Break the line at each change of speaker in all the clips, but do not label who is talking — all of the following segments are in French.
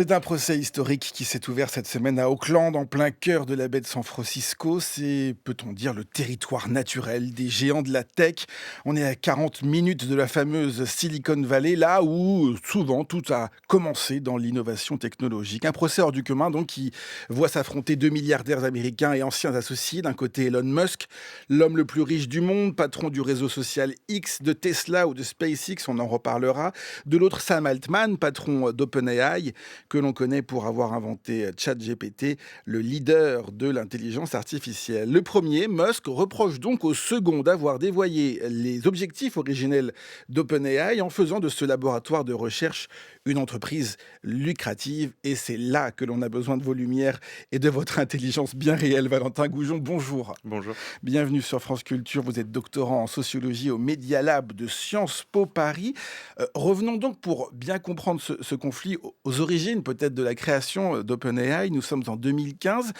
C'est un procès historique qui s'est ouvert cette semaine à Auckland, en plein cœur de la baie de San Francisco. C'est, peut-on dire, le territoire naturel des géants de la tech. On est à 40 minutes de la fameuse Silicon Valley, là où souvent tout a commencé dans l'innovation technologique. Un procès hors du commun, donc, qui voit s'affronter deux milliardaires américains et anciens associés. D'un côté, Elon Musk, l'homme le plus riche du monde, patron du réseau social X, de Tesla ou de SpaceX, on en reparlera. De l'autre, Sam Altman, patron d'OpenAI, que l'on connaît pour avoir inventé ChatGPT, le leader de l'intelligence artificielle. Le premier, Musk, reproche donc au second d'avoir dévoyé les objectifs originels d'OpenAI en faisant de ce laboratoire de recherche une entreprise lucrative. Et c'est là que l'on a besoin de vos lumières et de votre intelligence bien réelle. Valentin Goujon, bonjour.
Bonjour.
Bienvenue sur France Culture. Vous êtes doctorant en sociologie au Media Lab de Sciences Po Paris. Revenons donc pour bien comprendre ce conflit aux origines peut-être de la création d'OpenAI. Nous sommes en 2015.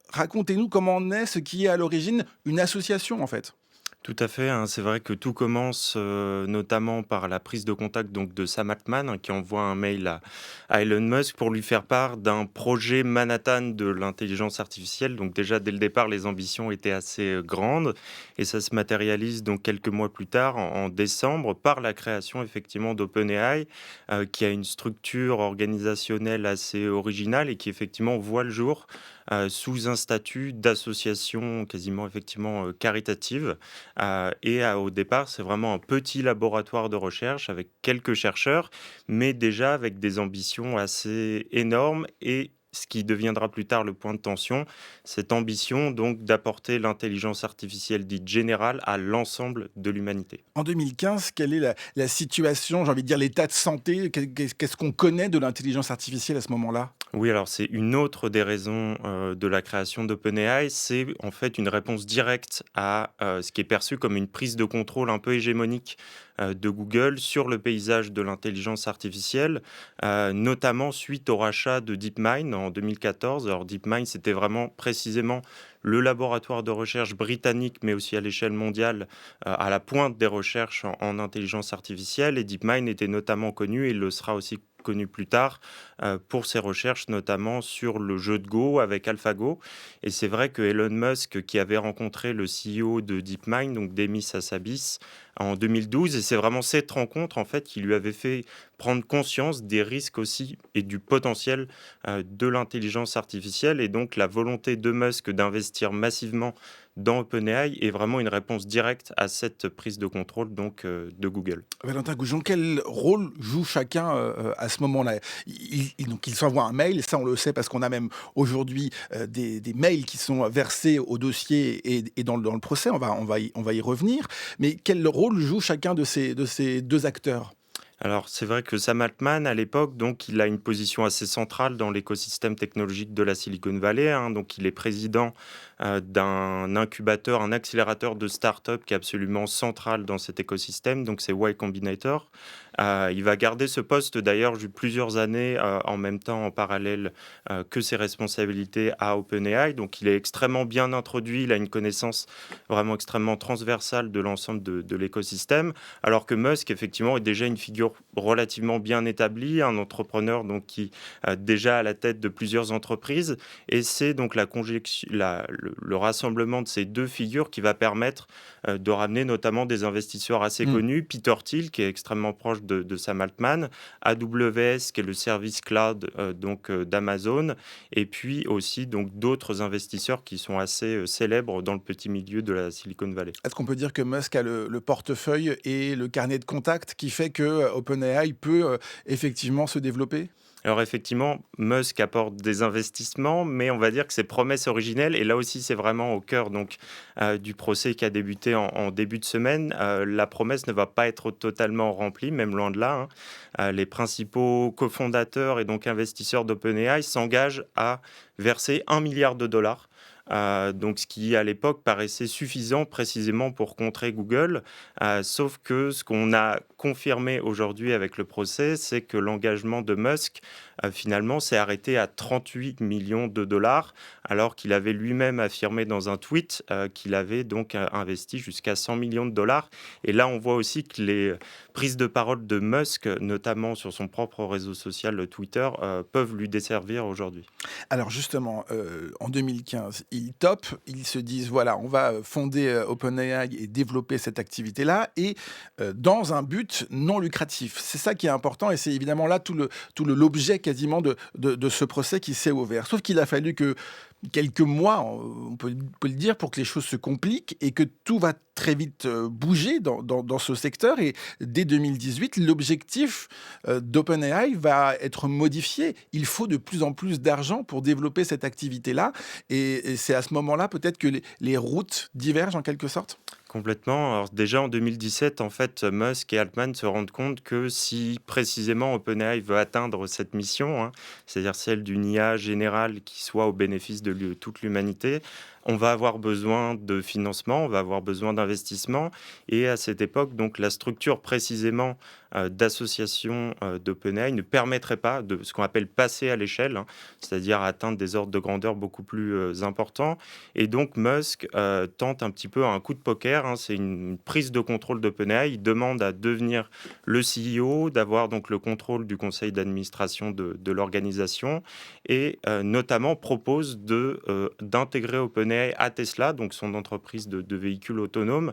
Racontez-nous comment naît ce qui est à l'origine une association en fait.
Tout à fait, hein, c'est vrai que tout commence, notamment par la prise de contact donc de Sam Altman, hein, qui envoie un mail à Elon Musk pour lui faire part d'un projet Manhattan de l'intelligence artificielle. Donc déjà, dès le départ, les ambitions étaient assez, grandes et ça se matérialise donc quelques mois plus tard, en décembre, par la création effectivement d'OpenAI, qui a une structure organisationnelle assez originale et qui effectivement voit le jour, sous un statut d'association quasiment effectivement, caritative. Au départ, c'est vraiment un petit laboratoire de recherche avec quelques chercheurs, mais déjà avec des ambitions assez énormes et ce qui deviendra plus tard le point de tension, cette ambition donc d'apporter l'intelligence artificielle dite générale à l'ensemble de l'humanité.
En 2015, quelle est la situation, j'ai envie de dire l'état de santé? Qu'est-ce qu'on connaît de l'intelligence artificielle à ce moment-là?
Oui, alors c'est une autre des raisons, de la création d'OpenAI, c'est en fait une réponse directe à, ce qui est perçu comme une prise de contrôle un peu hégémonique, de Google sur le paysage de l'intelligence artificielle, notamment suite au rachat de DeepMind en 2014. Alors DeepMind, c'était vraiment précisément le laboratoire de recherche britannique, mais aussi à l'échelle mondiale, à la pointe des recherches en intelligence artificielle et DeepMind était notamment connu et le sera aussi connu plus tard, pour ses recherches notamment sur le jeu de Go avec AlphaGo et c'est vrai que Elon Musk qui avait rencontré le CEO de DeepMind, donc Demis Hassabis, en 2012 et c'est vraiment cette rencontre en fait qui lui avait fait prendre conscience des risques aussi et du potentiel, de l'intelligence artificielle et donc la volonté de Musk d'investir massivement dans OpenAI est vraiment une réponse directe à cette prise de contrôle donc, de Google.
Valentin Goujon, quel rôle joue chacun à ce moment-là? Donc, il s'envoie un mail, ça on le sait parce qu'on a même aujourd'hui des mails qui sont versés au dossier et dans le procès, on va y revenir. Mais quel rôle joue chacun de ces deux acteurs?
Alors, c'est vrai que Sam Altman, à l'époque, donc, il a une position assez centrale dans l'écosystème technologique de la Silicon Valley, hein. Donc, il est président d'un incubateur, un accélérateur de start-up qui est absolument central dans cet écosystème. Donc, c'est Y Combinator. Il va garder ce poste d'ailleurs plusieurs années en même temps, en parallèle que ses responsabilités à OpenAI. Donc, il est extrêmement bien introduit. Il a une connaissance vraiment extrêmement transversale de l'ensemble de l'écosystème. Alors que Musk, effectivement, est déjà une figure relativement bien établie, un entrepreneur donc qui déjà à la tête de plusieurs entreprises. Et c'est donc le rassemblement de ces deux figures qui va permettre de ramener notamment des investisseurs assez
Hmm.
connus. Peter Thiel, qui est extrêmement proche de Sam Altman, AWS, qui est le service cloud d'Amazon, et puis aussi donc d'autres investisseurs qui sont assez célèbres dans le petit milieu de la Silicon Valley.
Est-ce qu'on peut dire que Musk a le portefeuille et le carnet de contacts qui fait que OpenAI peut effectivement se développer?
Alors effectivement, Musk apporte des investissements, mais on va dire que ses promesses originelles, et là aussi c'est vraiment au cœur donc du procès qui a débuté en début de semaine, la promesse ne va pas être totalement remplie, même loin de là, hein. Les principaux cofondateurs et donc investisseurs d'OpenAI s'engagent à verser 1 milliard de dollars. Donc ce qui à l'époque paraissait suffisant précisément pour contrer Google, sauf que ce qu'on a confirmé aujourd'hui avec le procès, c'est que l'engagement de Musk finalement s'est arrêté à 38 millions de dollars, alors qu'il avait lui-même affirmé dans un tweet qu'il avait donc investi jusqu'à 100 millions de dollars. Et là, on voit aussi que les prises de parole de Musk, notamment sur son propre réseau social, le Twitter, peuvent lui desservir aujourd'hui.
Alors justement, en 2015, ils topent, ils se disent: «Voilà, on va fonder, OpenAI et développer cette activité-là et dans un but non lucratif». C'est ça qui est important et c'est évidemment là tout le l'objet quasiment de ce procès qui s'est ouvert. Sauf qu'il a fallu que quelques mois, on peut le dire, pour que les choses se compliquent et que tout va très vite, bouger dans ce secteur et dès 2018, l'objectif, d'OpenAI va être modifié. Il faut de plus en plus d'argent pour développer cette activité-là et c'est à ce moment-là peut-être que les routes divergent en quelque sorte?
Complètement. Alors déjà en 2017, en fait, Musk et Altman se rendent compte que si précisément OpenAI veut atteindre cette mission, hein, c'est-à-dire celle d'une IA générale qui soit au bénéfice de toute l'humanité, on va avoir besoin de financement, on va avoir besoin d'investissement. Et à cette époque, donc la structure précisément d'association d'OpenAI ne permettrait pas de ce qu'on appelle passer à l'échelle, hein, c'est-à-dire atteindre des ordres de grandeur beaucoup plus importants. Et donc Musk tente un petit peu un coup de poker, hein, c'est une prise de contrôle d'OpenAI. Il demande à devenir le CEO, d'avoir donc le contrôle du conseil d'administration de l'organisation et notamment propose d'intégrer OpenAI à Tesla, donc son entreprise de véhicules autonomes,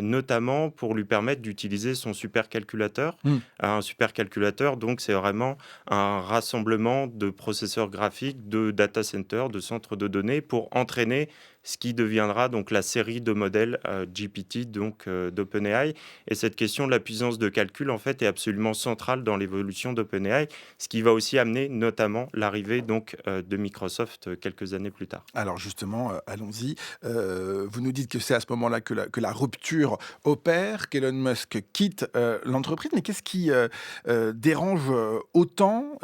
notamment pour lui permettre d'utiliser son supercalculateur.
Mmh.
Un supercalculateur, donc c'est vraiment un rassemblement de processeurs graphiques, de data centers, de centres de données pour entraîner ce qui deviendra donc la série de modèles GPT donc d'OpenAI. Et cette question de la puissance de calcul en fait est absolument centrale dans l'évolution d'OpenAI, ce qui va aussi amener notamment l'arrivée donc de Microsoft quelques années plus tard.
Alors justement, allons-y. Vous nous dites que c'est à ce moment-là que la rupture opère, qu'Elon Musk quitte, l'entreprise. Mais qu'est-ce qui, dérange, autant,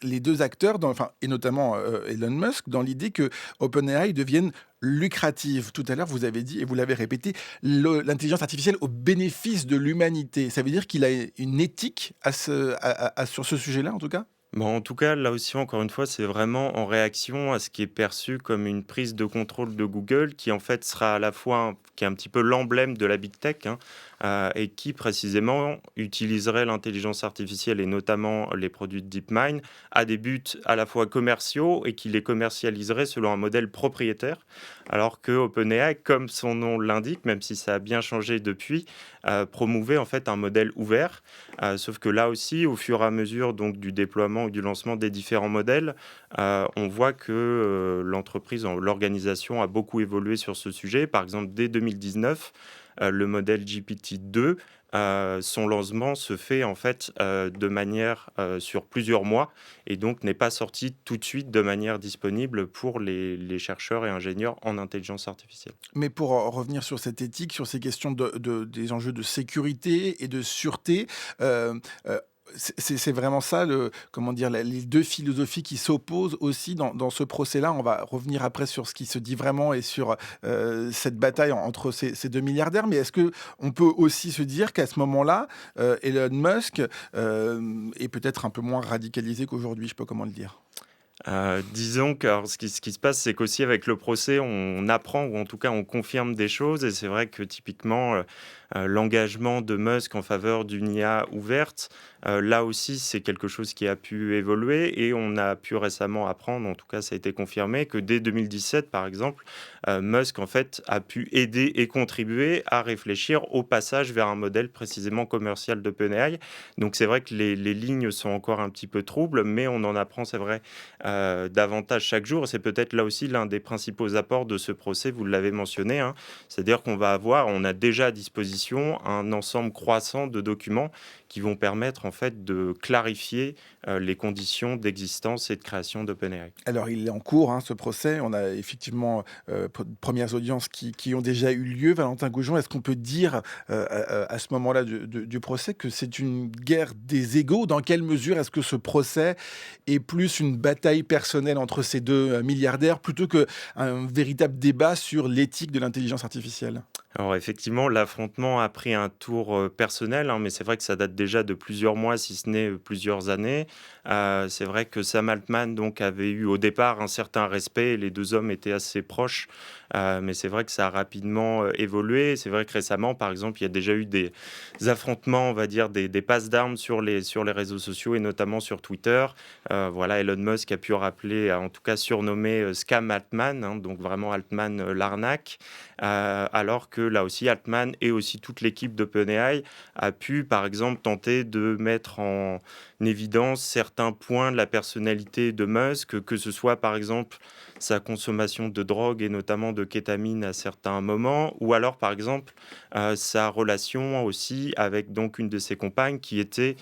les 2 acteurs enfin et notamment, Elon Musk dans l'idée que OpenAI devienne lucrative? Tout à l'heure, vous avez dit et vous l'avez répété, l'intelligence artificielle au bénéfice de l'humanité. Ça veut dire qu'il a une éthique sur ce sujet-là, en tout cas?
Bon, en tout cas, là aussi, encore une fois, c'est vraiment en réaction à ce qui est perçu comme une prise de contrôle de Google, qui en fait sera à la fois qui est un petit peu l'emblème de la big tech, hein, et qui précisément utiliserait l'intelligence artificielle et notamment les produits de DeepMind à des buts à la fois commerciaux et qui les commercialiserait selon un modèle propriétaire, alors que OpenAI, comme son nom l'indique, même si ça a bien changé depuis, promouvait en fait un modèle ouvert. Sauf que là aussi, au fur et à mesure donc, du déploiement ou du lancement des différents modèles, on voit que l'entreprise, l'organisation a beaucoup évolué sur ce sujet. Par exemple, dès 2019, le modèle GPT-2, son lancement se fait en fait de manière sur plusieurs mois et donc n'est pas sorti tout de suite de manière disponible pour les chercheurs et ingénieurs en intelligence artificielle.
Mais pour revenir sur cette éthique, sur ces questions des enjeux de sécurité et de sûreté, heu heu, c'est vraiment ça comment dire? Les 2 philosophies qui s'opposent aussi dans ce procès-là. On va revenir après sur ce qui se dit vraiment et sur, cette bataille entre ces 2 milliardaires. Mais est-ce que on peut aussi se dire qu'à ce moment-là, Elon Musk, est peut-être un peu moins radicalisé qu'aujourd'hui? Je sais pas comment le dire.
Disons que alors ce qui se passe, c'est qu'aussi avec le procès, on apprend ou en tout cas on confirme des choses et c'est vrai que typiquement, l'engagement de Musk en faveur d'une IA ouverte, là aussi c'est quelque chose qui a pu évoluer et on a pu récemment apprendre, en tout cas ça a été confirmé, que dès 2017 par exemple, Musk en fait a pu aider et contribuer à réfléchir au passage vers un modèle précisément commercial d'OpenAI. Donc c'est vrai que les lignes sont encore un petit peu troubles, mais on en apprend, c'est vrai, davantage chaque jour. C'est peut-être là aussi l'un des principaux apports de ce procès, vous l'avez mentionné, hein. C'est-à-dire on a déjà à disposition un ensemble croissant de documents qui vont permettre en fait de clarifier les conditions d'existence et de création d'OpenAI.
Alors, il est en cours, hein, ce procès. On a effectivement, premières audiences qui ont déjà eu lieu. Valentin Goujon, est-ce qu'on peut dire, à ce moment-là du procès que c'est une guerre des égaux? Dans quelle mesure est-ce que ce procès est plus une bataille personnelle entre ces 2 milliardaires plutôt qu'un véritable débat sur l'éthique de l'intelligence artificielle?
Alors effectivement, l'affrontement a pris un tour, personnel, hein, mais c'est vrai que ça date déjà de plusieurs mois, si ce n'est, plusieurs années. C'est vrai que Sam Altman donc avait eu au départ un certain respect et les 2 hommes étaient assez proches, mais c'est vrai que ça a rapidement, évolué. C'est vrai que récemment, par exemple, il y a déjà eu des affrontements, on va dire des passes d'armes sur les réseaux sociaux et notamment sur Twitter. Voilà, Elon Musk a pu rappeler, en tout cas surnommé, Scam Altman, hein, donc vraiment Altman, l'arnaque. Alors que là aussi, Altman et aussi toute l'équipe d'OpenAI a pu, par exemple, tenter de mettre en évidence certains points de la personnalité de Musk, que ce soit, par exemple, sa consommation de drogue et notamment de kétamine à certains moments, ou alors, par exemple, sa relation aussi avec donc une de ses compagnes qui était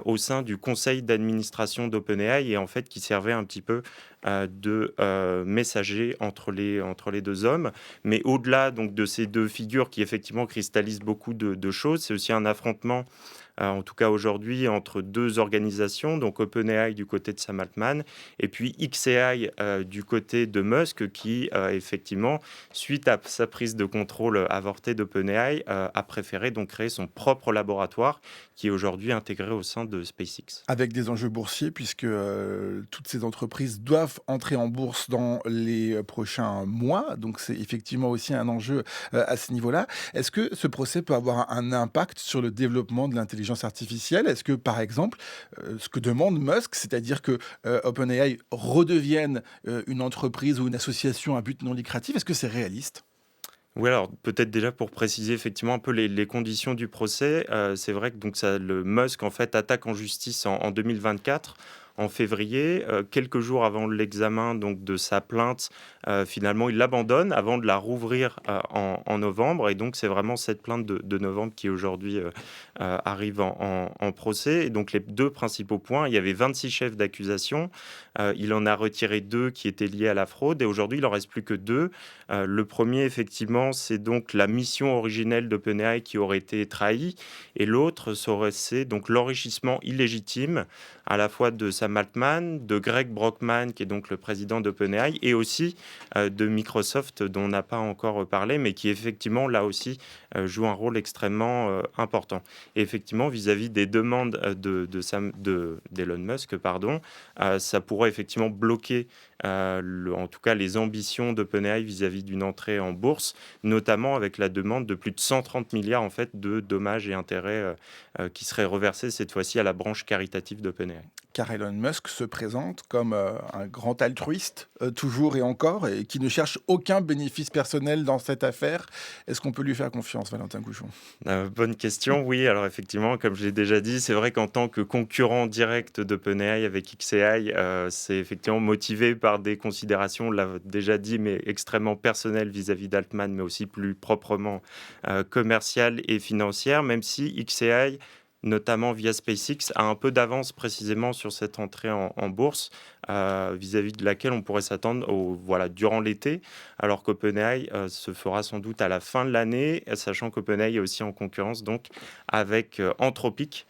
au sein du conseil d'administration d'OpenAI et en fait qui servait un petit peu de messager entre les deux hommes. Mais au-delà donc de ces 2 figures qui effectivement cristallisent beaucoup de choses, c'est aussi un affrontement, en tout cas aujourd'hui, entre 2 organisations, donc OpenAI du côté de Sam Altman et puis xAI, du côté de Musk qui, effectivement, suite à sa prise de contrôle avortée d'OpenAI, a préféré donc créer son propre laboratoire qui est aujourd'hui intégré au sein de SpaceX.
Avec des enjeux boursiers puisque, toutes ces entreprises doivent entrer en bourse dans les, prochains mois, donc c'est effectivement aussi un enjeu, à ce niveau-là. Est-ce que ce procès peut avoir un impact sur le développement de l'intelligence artificielle? Est-ce que, par exemple, ce que demande Musk, c'est-à-dire que, OpenAI redevienne, une entreprise ou une association à but non lucratif, est-ce que c'est réaliste?
Oui, alors peut-être déjà pour préciser effectivement un peu les conditions du procès, c'est vrai que donc ça le Musk en fait attaque en justice en 2024, en février, quelques jours avant l'examen donc de sa plainte, finalement il l'abandonne avant de la rouvrir, en novembre et donc c'est vraiment cette plainte de novembre qui aujourd'hui, arrive en procès et donc les 2 principaux points, il y avait 26 chefs d'accusation, il en a retiré 2 qui étaient liés à la fraude et aujourd'hui il en reste plus que 2. Le premier effectivement, c'est donc la mission originelle d'OpenAI qui aurait été trahie et l'autre c'est donc l'enrichissement illégitime à la fois de Sam Altman, de Greg Brockman qui est donc le président d'OpenAI et aussi, de Microsoft dont on n'a pas encore parlé mais qui effectivement là aussi, joue un rôle extrêmement, important. Et effectivement vis-à-vis des demandes, d'Elon Musk pardon, ça pourrait effectivement bloquer, en tout cas les ambitions d'OpenAI vis-à-vis d'une entrée en bourse, notamment avec la demande de plus de 130 milliards en fait de dommages et intérêts qui seraient reversés cette fois-ci à la branche caritative d'OpenAI.
Car Elon Musk se présente comme, un grand altruiste, toujours et encore et qui ne cherche aucun bénéfice personnel dans cette affaire. Est-ce qu'on peut lui faire confiance, Valentin Goujon?
Bonne question, oui. Alors effectivement, comme je l'ai déjà dit, c'est vrai qu'en tant que concurrent direct d'OpenAI avec xAI, c'est effectivement motivé par des considérations, on l'a déjà dit, mais extrêmement personnelles vis-à-vis d'Altman, mais aussi plus proprement commerciales et financières, même si xAI notamment via SpaceX, a un peu d'avance précisément sur cette entrée en bourse, vis-à-vis de laquelle on pourrait s'attendre voilà, durant l'été, alors qu'OpenAI se fera sans doute à la fin de l'année, sachant qu'OpenAI est aussi en concurrence donc avec Anthropic,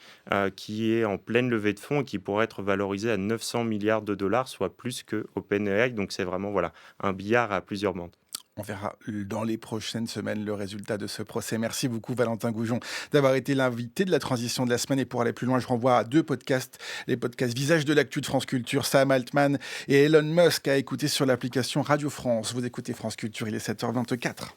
qui est en pleine levée de fonds et qui pourrait être valorisé à 900 milliards de dollars, soit plus que OpenAI. Donc c'est vraiment voilà, un billard à plusieurs bandes.
On verra dans les prochaines semaines le résultat de ce procès. Merci beaucoup Valentin Goujon d'avoir été l'invité de la transition de la semaine. Et pour aller plus loin, je renvoie à 2 podcasts, les podcasts Visage de l'actu de France Culture, Sam Altman et Elon Musk à écouter sur l'application Radio France. Vous écoutez France Culture, il est 7h24.